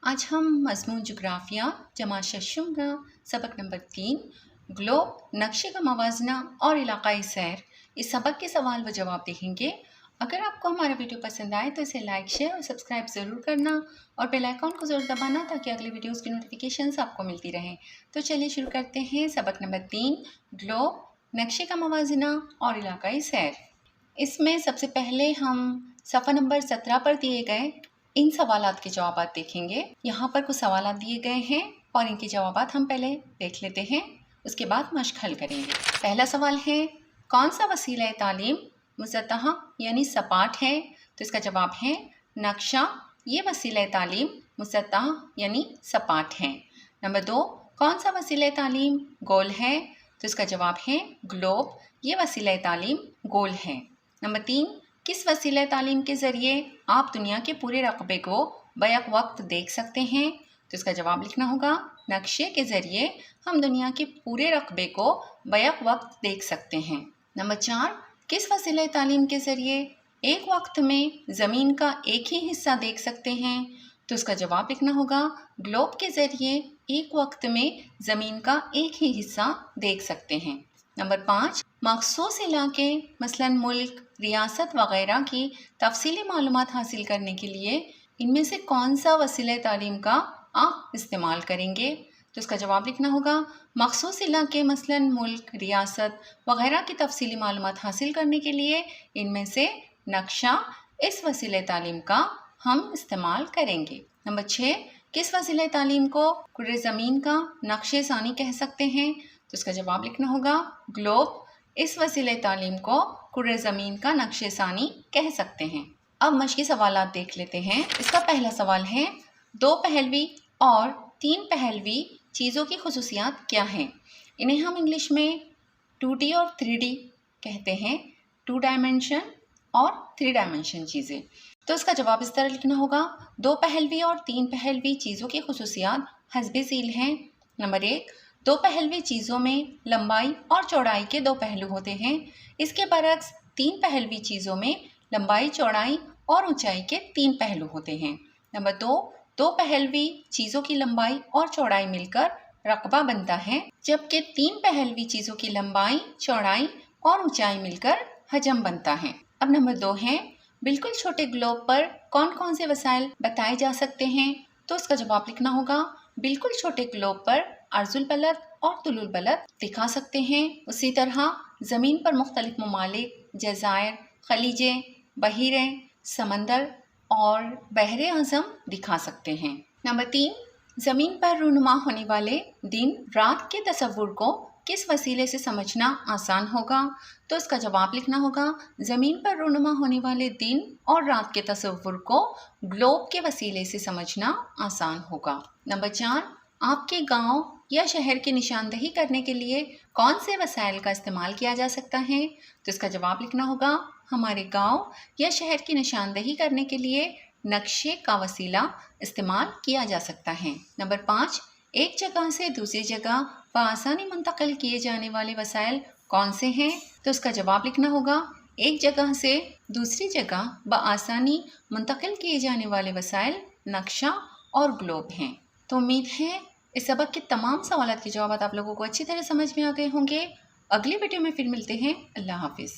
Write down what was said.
आज हम मज़मून जोग्राफिया जमा शशुंगा सबक नंबर 3 ग्लोब नक्शे का मवाजना और इलाकाई सैर इस सबक के सवाल व जवाब देखेंगे। अगर आपको हमारा वीडियो पसंद आए तो इसे लाइक शेयर और सब्सक्राइब ज़रूर करना और बेल आइकॉन को ज़रूर दबाना ताकि अगले वीडियोस की नोटिफिकेशंस आपको मिलती रहें। तो चलिए शुरू करते हैं। सबक नंबर 3 ग्लोब नक्शे का मवाजना और इलाकाई सैर। इसमें सबसे पहले हम सफ़ा नंबर 17 पर दिए गए इन सवालात के जवाब देखेंगे। यहाँ पर कुछ सवालात दिए गए हैं और इनके जवाब हम पहले देख लेते हैं, उसके बाद मश्क हल करेंगे। पहला सवाल है, कौन सा वसीला तालीम मुसत्तह यानी सपाट है? तो इसका जवाब है नक्शा। ये वसीला तालीम मुसत्तह यानी सपाट है। नंबर 2, कौन सा वसीला तालीम गोल है? तो इसका जवाब है ग्लोब। ये वसीला तालीम गोल है। नंबर 3, किस वसीला तालीम के ज़रिए आप दुनिया के पूरे रकबे को बैक वक्त देख सकते हैं? तो इसका जवाब लिखना होगा नक्शे के ज़रिए हम दुनिया के पूरे रकबे को बैक वक्त देख सकते हैं। नंबर 4, किस वसीला तालीम के ज़रिए एक वक्त में ज़मीन का एक ही हिस्सा देख सकते हैं? तो इसका जवाब लिखना होगा ग्लोब के ज़रिए एक वक्त में ज़मीन का एक ही हिस्सा देख सकते हैं। नंबर 5, मखसूस इलाके मसलन मुल्क, रियासत वगैरह की तफसीली मालूमात हासिल करने के लिए इनमें से कौन सा वसीला तालीम का आप इस्तेमाल करेंगे? तो इसका जवाब लिखना होगा मखसूस इलाके मसलन मुल्क, रियासत वगैरह की तफसीली मालूमात हासिल करने के लिए इनमें से नक्शा इस वसीला तालीम का हम इस्तेमाल करेंगे। नंबर 6, किस वसीला तालीम को कुर्रे ज़मीन का नक्शे सानी कह सकते हैं? तो इसका जवाब लिखना होगा ग्लोब। इस वसीले तालीम को कुर्रे ज़मीन का नक्शे सानी कह सकते हैं। अब मश्की सवालात देख लेते हैं। इसका पहला सवाल है, दो पहलवी और तीन पहलवी चीज़ों की खुसूसियात क्या हैं? इन्हें हम इंग्लिश में 2D और 3D कहते हैं, 2 डायमेंशन और 3 डायमेंशन चीज़ें। तो इसका जवाब इस तरह लिखना होगा, दो पहलवी और तीन पहलवी चीज़ों की खुसूसियात हस्बे ज़ील हैं। नंबर 1, दो पहलवी चीज़ों में लंबाई और चौड़ाई के दो पहलू होते हैं। इसके बरक्स तीन पहलवी चीज़ों में लंबाई, चौड़ाई और ऊंचाई के तीन पहलू होते हैं। नंबर 2, दो पहलवी चीज़ों की लंबाई और चौड़ाई मिलकर रकबा बनता है, जबकि तीन पहलवी चीज़ों की लंबाई, चौड़ाई और ऊंचाई मिलकर हजम बनता है। अब नंबर 2 है, बिल्कुल छोटे ग्लोब पर कौन कौन से वसाइल बताए जा सकते हैं? तो इसका जवाब लिखना होगा बिल्कुल छोटे ग्लोब पर अर्जुल बलद और तुलुल बलद दिखा सकते हैं। उसी तरह ज़मीन पर मुख्तलिफ ममालिक, जज़ायर, खलीजें, बहीरें, समंदर और बहरे आज़म दिखा सकते हैं। नंबर 3, ज़मीन पर रूनुमा होने वाले दिन रात के तसव्वुर को किस वसीले से समझना आसान होगा? तो इसका जवाब लिखना होगा ज़मीन पर रूनुमा होने वाले दिन और रात के तसव्वुर को ग्लोब के वसीले से समझना आसान होगा। नंबर 4, आपके गांव या शहर की निशानदही करने के लिए कौन से वसाइल का इस्तेमाल किया जा सकता है? तो इसका जवाब लिखना होगा हमारे गांव या शहर की निशानदही करने के लिए नक्शे का वसीला इस्तेमाल किया जा सकता है। नंबर 5, एक जगह से दूसरी जगह बआसानी मुंतकिल किए जाने वाले वसाइल कौन से हैं? तो इसका जवाब लिखना होगा एक जगह से दूसरी जगह बआसानी मुंतकिल किए जाने वाले वसाइल नक्शा और ग्लोब हैं। तो उम्मीद है इस सबक के तमाम सवालों के जवाब आप लोगों को अच्छी तरह समझ में आ गए होंगे। अगली वीडियो में फिर मिलते हैं। अल्लाह हाफिज़।